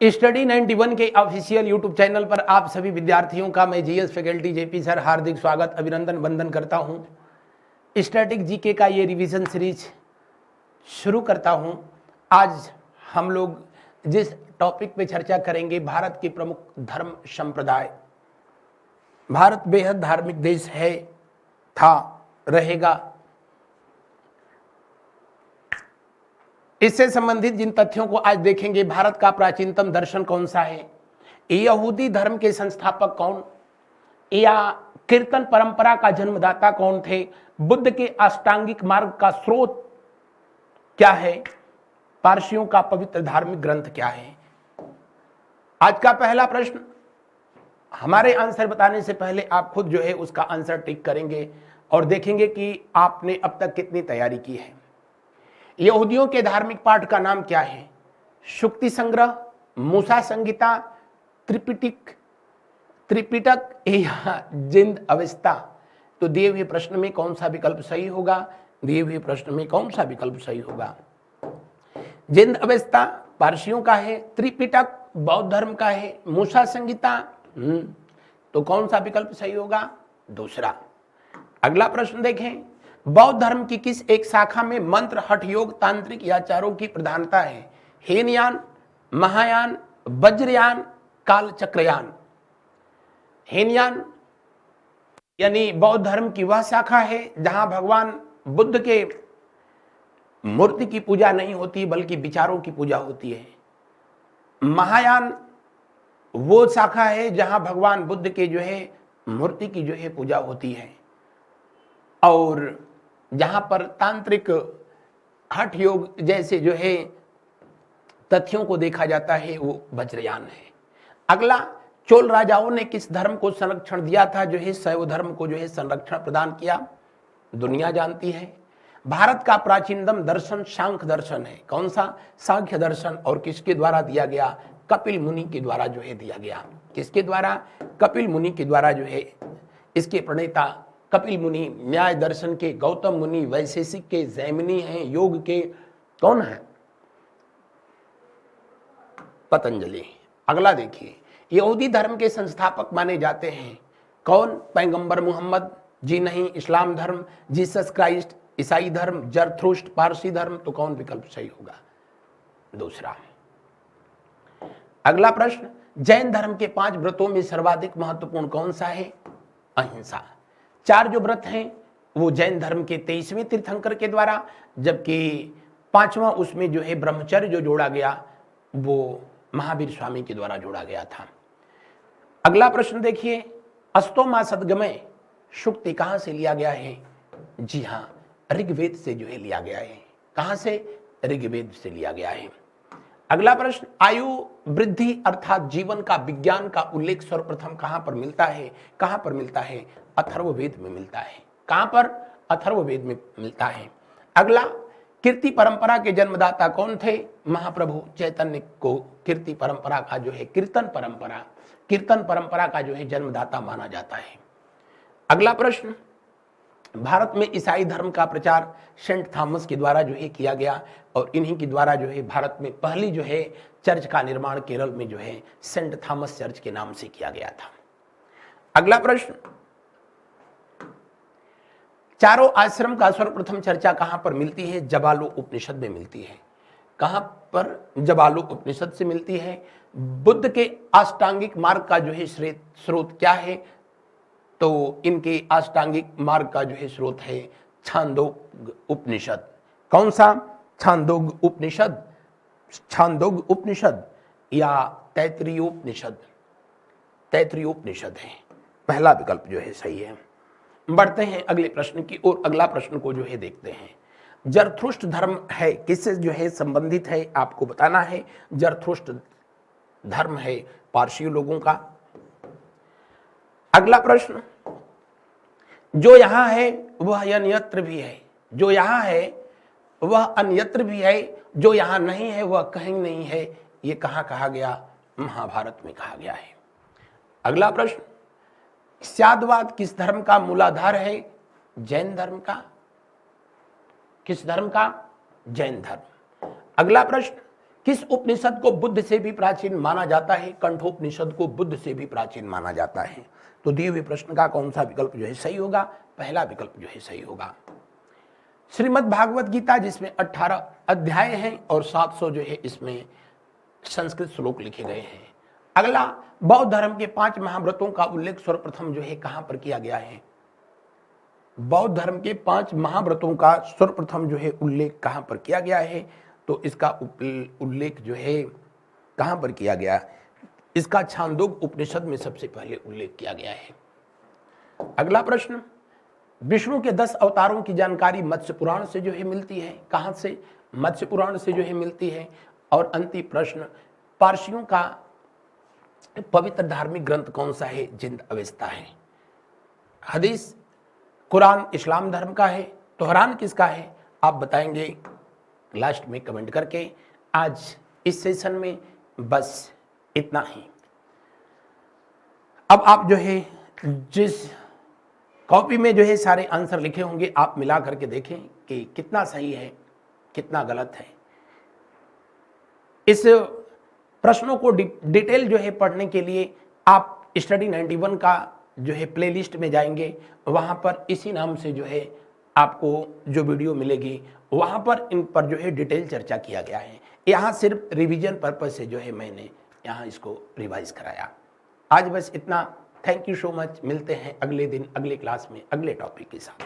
Study 91 के official YouTube channel पर आप सभी विद्यार्थियों का मैं जीएस फैकल्टी जेपी सर हार्दिक स्वागत अभिनंदन वंदन करता हूं। स्टैटिक जीके का ये रिवीजन सीरीज शुरू करता हूं। आज हम लोग जिस टॉपिक पे चर्चा करेंगे, भारत के प्रमुख धर्म संप्रदाय। भारत बेहद धार्मिक देश है, था, रहेगा। इससे संबंधित जिन तथ्यों को आज देखेंगे, भारत का प्राचीनतम दर्शन कौन सा है, यहूदी धर्म के संस्थापक कौन, या कीर्तन परंपरा का जन्मदाता कौन थे, बुद्ध के अष्टांगिक मार्ग का स्रोत क्या है, पारसियों का पवित्र धार्मिक ग्रंथ क्या है। आज का पहला प्रश्न, हमारे आंसर बताने से पहले आप खुद जो है उसका आंसर टिक करेंगे और देखेंगे कि आपने अब तक कितनी तैयारी की है। यहूदियों के धार्मिक पाठ का नाम क्या है? शुक्ति संग्रह, मूसा संहिता, त्रिपिटक या जिंद अवस्था। तो दिए हुए प्रश्न में कौन सा विकल्प सही होगा? दिए हुए प्रश्न में कौन सा विकल्प सही होगा? जिंद अवस्था पारसियों का है, त्रिपिटक बौद्ध धर्म का है, मूसा संहिता तो कौन सा विकल्प सही होगा? दूसरा। अगला प्रश्न देखें, बौद्ध धर्म की किस एक शाखा में मंत्र, हठ योग, तांत्रिक या चारों की प्रधानता है? हीनयान, महायान, वज्रयान, काल चक्रयान। हीनयान यानी बौद्ध धर्म की वह शाखा है जहां भगवान बुद्ध के मूर्ति की पूजा नहीं होती बल्कि विचारों की पूजा होती है। महायान वो शाखा है जहां भगवान बुद्ध के जो है मूर्ति की जो है पूजा होती है। और जहां पर तांत्रिक, हठ योग जैसे जो है तथ्यों को देखा जाता है वो वज्रयान है। अगला, चोल राजाओं ने किस धर्म को संरक्षण दिया था? जो है शैव धर्म को जो है संरक्षण प्रदान किया, दुनिया जानती है। भारत का प्राचीनतम दर्शन सांख्य दर्शन है। कौन सा? सांख्य दर्शन। और किसके द्वारा दिया गया? कपिल मुनि के द्वारा जो है दिया गया। किसके द्वारा? कपिल मुनि के द्वारा जो है। इसके प्रणेता कपिल मुनि, न्याय दर्शन के गौतम मुनि, वैशेषिक के जैमिनी हैं, योग के कौन है? पतंजलि। अगला देखिए, यहूदी धर्म के संस्थापक माने जाते हैं कौन? पैगंबर मोहम्मद जी नहीं। इस्लाम धर्म, जीसस क्राइस्ट। ईसाई धर्म, जरथ्रुस्ट। पारसी धर्म तो कौन विकल्प सही होगा? दूसरा। अगला प्रश्न, जैन धर्म के 5 व्रतों में सर्वाधिक महत्वपूर्ण कौन सा है? अहिंसा। 4 जो व्रत हैं वो जैन धर्म के 23वें तीर्थंकर के द्वारा, जबकि 5वां उसमें जो है ब्रह्मचर्य जो जोड़ा गया वो महावीर स्वामी के द्वारा जोड़ा गया था। अगला प्रश्न देखिए, अस्तो मा सद्गमय शुक्ति कहां से लिया गया है? जी हां, ऋग्वेद से जो है लिया गया है। कहां से? ऋग्वेद से लिया गया है। अगला प्रश्न, आयु वृद्धि अर्थात जीवन का विज्ञान का उल्लेख सर्वप्रथम कहां पर मिलता है? कहां पर मिलता है? अथर्ववेद में मिलता है। कहां पर? अथर्ववेद में मिलता है। अगला, कीर्ति परंपरा के जन्मदाता कौन थे? महाप्रभु चैतन्य को कीर्ति परंपरा का जो है कीर्तन परंपरा का जो है जन्मदाता माना जाता है। अगला प्रश्न, भारत में ईसाई धर्म का प्रचार सेंट थॉमस के द्वारा जो है किया गया और इन्हीं के द्वारा जो है भारत में पहली जो है चर्च का निर्माण केरल में जो है सेंट थॉमस चर्च के नाम से किया गया था। अगला प्रश्न, चारों आश्रम का सर्वप्रथम चर्चा कहां पर मिलती है? जबालो उपनिषद में मिलती है। कहां पर? जबालो उपनिषद से मिलती है। बुद्ध के अष्टांगिक मार्ग का जो है स्रोत क्या है? तो इनके अष्टांगिक मार्ग का जो है स्रोत है छांदोग उपनिषद। कौन सा? छांदोग उपनिषद, छांदोग उपनिषद या तैत्तिरीयोपनिषद? तैत्तिरीयोपनिषद है। पहला विकल्प जो है सही है। बढ़ते हैं अगले प्रश्न की ओर। अगला प्रश्न को जो है देखते हैं, जरथुष्ट्र धर्म है किससे जो है संबंधित है? आपको बताना है। जरथुष्ट्र धर्म है पारसी लोगों का। अगला प्रश्न, जो यहां है वह अन्यत्र भी है। जो यहां है वह अन्यत्र भी है, जो यहां नहीं है वह कहीं नहीं है। यह कहां कहा गया? महाभारत में कहा गया है। अगला प्रश्न, स्यादवाद किस धर्म का मूलाधार है? जैन धर्म का। किस धर्म का? जैन धर्म। अगला प्रश्न, किस उपनिषद को बुद्ध से भी प्राचीन माना जाता है? कंठोपनिषद को बुद्ध से भी प्राचीन माना जाता है। तो दिए हुए प्रश्न का कौन सा विकल्प जो है सही होगा? पहला विकल्प जो है सही होगा। श्रीमद् भागवत गीता जिसमें 18 अध्याय हैं और 700 जो है इसमें संस्कृत श्लोक लिखे गए हैं। अगला, बौद्ध धर्म के 5 महाव्रतों का उल्लेख सर्वप्रथम जो है कहां पर किया गया है? बौद्ध धर्म के 5 महाव्रतों का सर्वप्रथम जो है उल्लेख कहां पर किया गया है? तो इसका उल्लेख जो है कहां पर किया गया? इसका छांदोग्य उपनिषद में सबसे पहले उल्लेख किया गया है। अगला प्रश्न, विष्णु के 10 अवतारों की जानकारी मत्स्य पुराण से जो है मिलती है। कहां से? मत्स्य पुराण से जो है मिलती है। और अंतिम प्रश्न, पारसियों का पवित्र धार्मिक ग्रंथ कौन सा है? जिंद अवेस्ता है। हदीस, कुरान इस्लाम धर्म का है, तोहरान किसका है? आप बताएंगे लास्ट में कमेंट करके। आज इस सेशन में बस इतना ही। अब आप जो है जिस कॉपी में जो है सारे आंसर लिखे होंगे आप मिला करके देखें कि कितना सही है कितना गलत है। इस प्रश्नों को डिटेल जो है पढ़ने के लिए आप स्टडी 91 का जो है प्लेलिस्ट में जाएंगे, वहां पर इसी नाम से जो है आपको जो वीडियो मिलेगी वहां पर इन पर जो है डिटेल चर्चा किया गया है। यहाँ सिर्फ रिवीजन पर्पज से जो है मैंने यहाँ इसको रिवाइज कराया। आज बस इतना। Thank you so much. मिलते हैं अगले दिन अगले क्लास में अगले टॉपिक के साथ।